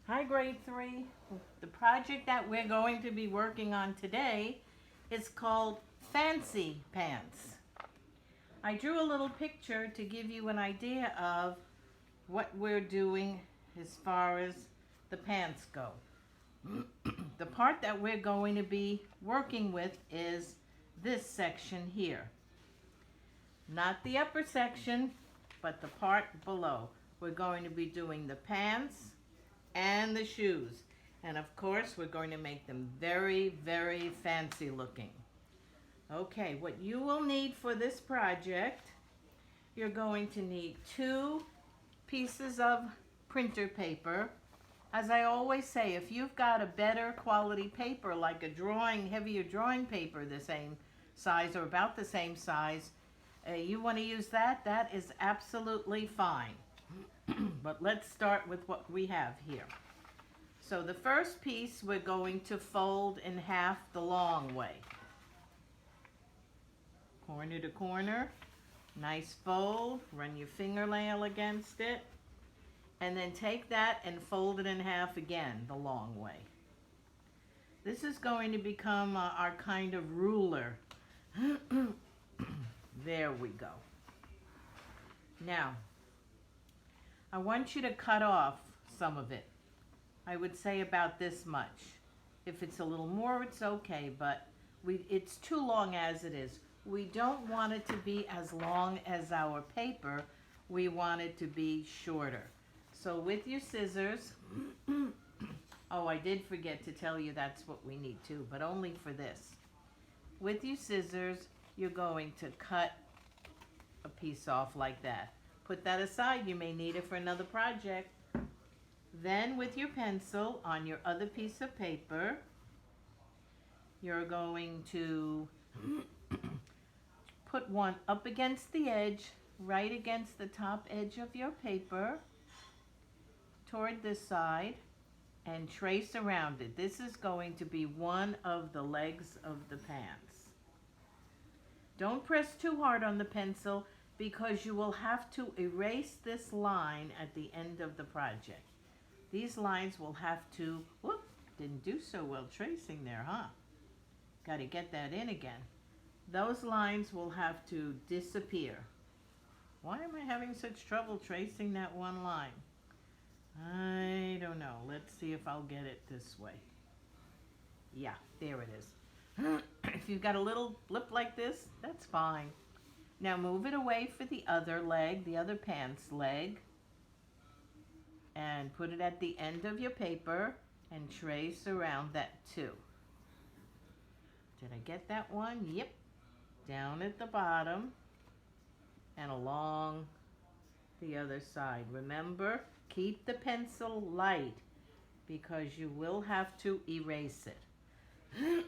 Hi, grade 3. The project that we're going to be working on today is called Fancy Pants. I drew a little picture to give you an idea of what we're doing as far as the pants go. The part that we're going to be working with is this section here. Not the upper section, but the part below. We're going to be doing the pants and the shoes. And of course, we're going to make them very, very fancy looking. Okay, what you will need for this project, you're going to need 2 pieces of printer paper. As I always say, if you've got a better quality paper, like a heavier drawing paper the same size or about the same size, you want to use that, that is absolutely fine. But let's start with what we have here. So the first piece we're going to fold in half the long way. Corner to corner, nice fold, run your fingernail against it, and then take that and fold it in half again the long way. This is going to become our kind of ruler. There we go. Now, I want you to cut off some of it. I would say about this much. If it's a little more, it's okay, but it's too long as it is. We don't want it to be as long as our paper. We want it to be shorter. So with your scissors, oh, I did forget to tell you that's what we need too, but only for this. With your scissors, you're going to cut a piece off like that. Put that aside, you may need it for another project. Then with your pencil on your other piece of paper, you're going to put one up against the edge, right against the top edge of your paper, toward this side, and trace around it. This is going to be one of the legs of the pants. Don't press too hard on the pencil because you will have to erase this line at the end of the project. These lines will have to, whoop, didn't do so well tracing there, huh? Got to get that in again. Those lines will have to disappear. Why am I having such trouble tracing that one line? I don't know. Let's see if I'll get it this way. Yeah, there it is. If you've got a little blip like this, that's fine. Now move it away for the other leg, the other pants leg, and put it at the end of your paper and trace around that too. Did I get that one? Yep. Down at the bottom and along the other side. Remember, keep the pencil light because you will have to erase it.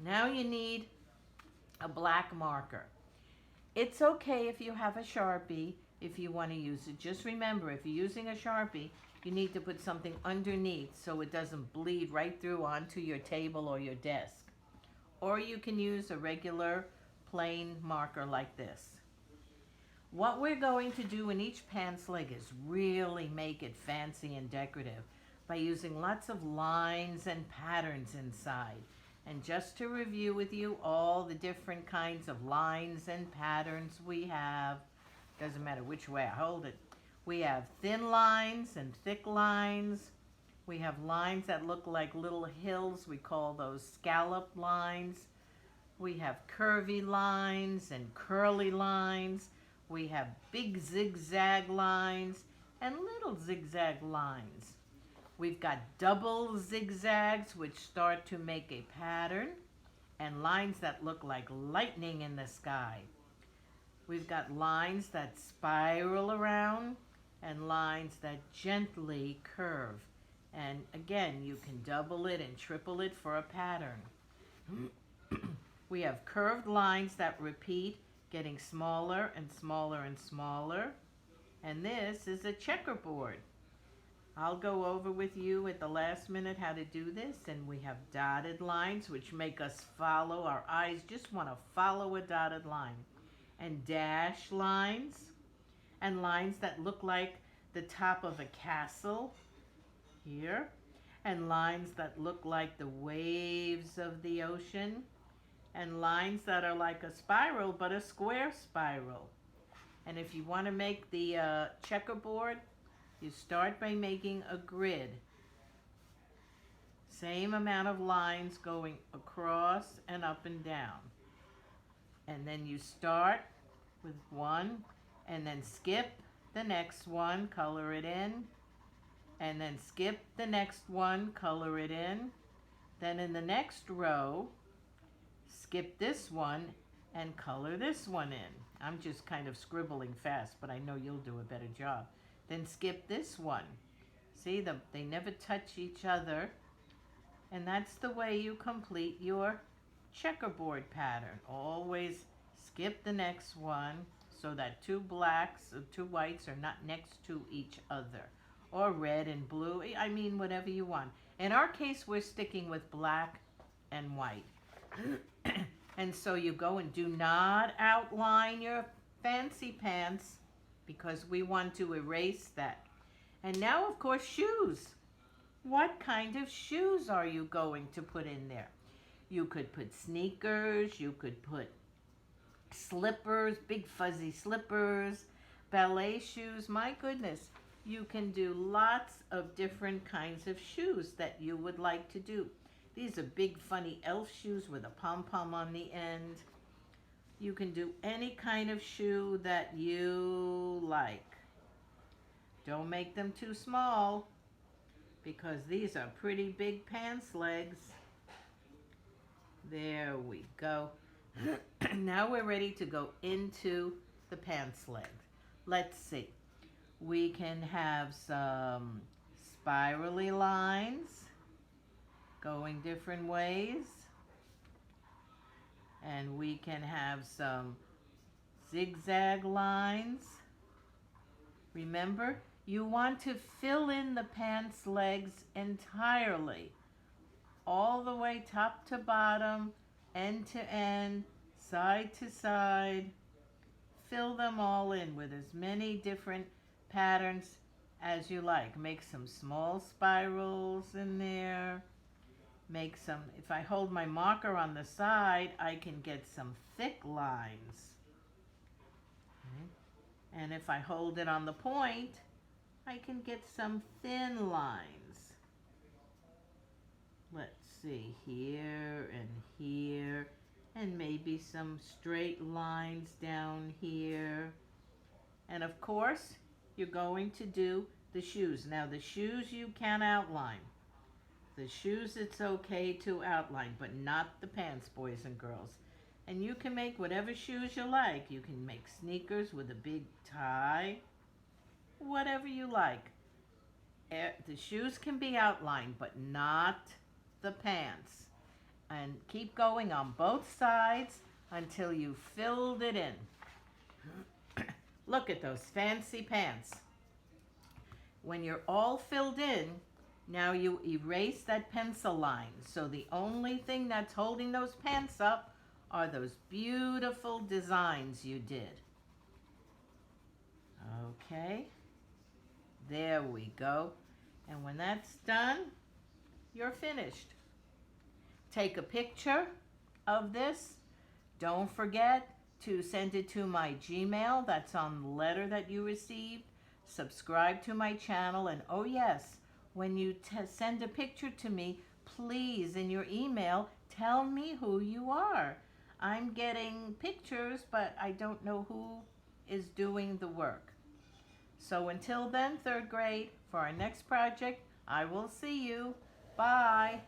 Now you need a black marker. It's okay if you have a Sharpie if you want to use it. Just remember, if you're using a Sharpie, you need to put something underneath so it doesn't bleed right through onto your table or your desk. Or you can use a regular plain marker like this. What we're going to do in each pants leg is really make it fancy and decorative by using lots of lines and patterns inside. And just to review with you all the different kinds of lines and patterns we have, doesn't matter which way I hold it. We have thin lines and thick lines. We have lines that look like little hills. We call those scallop lines. We have curvy lines and curly lines. We have big zigzag lines and little zigzag lines. We've got double zigzags which start to make a pattern and lines that look like lightning in the sky. We've got lines that spiral around and lines that gently curve. And again, you can double it and triple it for a pattern. We have curved lines that repeat, getting smaller and smaller and smaller. And this is a checkerboard. I'll go over with you at the last minute how to do this. And we have dotted lines which make us follow. Our eyes just want to follow a dotted line. And dash lines and lines that look like the top of a castle here, and lines that look like the waves of the ocean, and lines that are like a spiral but a square spiral. And if you want to make the checkerboard, you start by making a grid. Same amount of lines going across and up and down. And then you start with one and then skip the next one, color it in, and then skip the next one, color it in. Then in the next row, skip this one and color this one in. I'm just kind of scribbling fast, but I know you'll do a better job. Then skip this one. See, they never touch each other. And that's the way you complete your checkerboard pattern. Always skip the next one so that two blacks or two whites are not next to each other. Or red and blue, I mean whatever you want. In our case, we're sticking with black and white. And so you go and do not outline your fancy pants because we want to erase that. And now, of course, shoes. What kind of shoes are you going to put in there? You could put sneakers, you could put slippers, big fuzzy slippers, ballet shoes. My goodness, you can do lots of different kinds of shoes that you would like to do. These are big funny elf shoes with a pom-pom on the end. You can do any kind of shoe that you like. Don't make them too small because these are pretty big pants legs. There we go. Now we're ready to go into the pants legs. Let's see. We can have some spirally lines going different ways. And we can have some zigzag lines. Remember, you want to fill in the pants legs entirely, all the way top to bottom, end to end, side to side. Fill them all in with as many different patterns as you like. Make some small spirals in there. Make some, if I hold my marker on the side, I can get some thick lines. Okay. And if I hold it on the point, I can get some thin lines. Let's see, here and here, and maybe some straight lines down here. And of course, you're going to do the shoes. Now the shoes you can outline. The shoes it's okay to outline, but not the pants, boys and girls. And you can make whatever shoes you like. You can make sneakers with a big tie, whatever you like. The shoes can be outlined, but not the pants. And keep going on both sides until you filled it in. Look at those fancy pants. When you're all filled in, now you erase that pencil line. So the only thing that's holding those pants up are those beautiful designs you did. Okay. There we go. And when that's done, you're finished. Take a picture of this. Don't forget to send it to my Gmail. That's on the letter that you received. Subscribe to my channel. And oh yes, when you send a picture to me, please, in your email, tell me who you are. I'm getting pictures, but I don't know who is doing the work. So until then, third grade, for our next project, I will see you. Bye.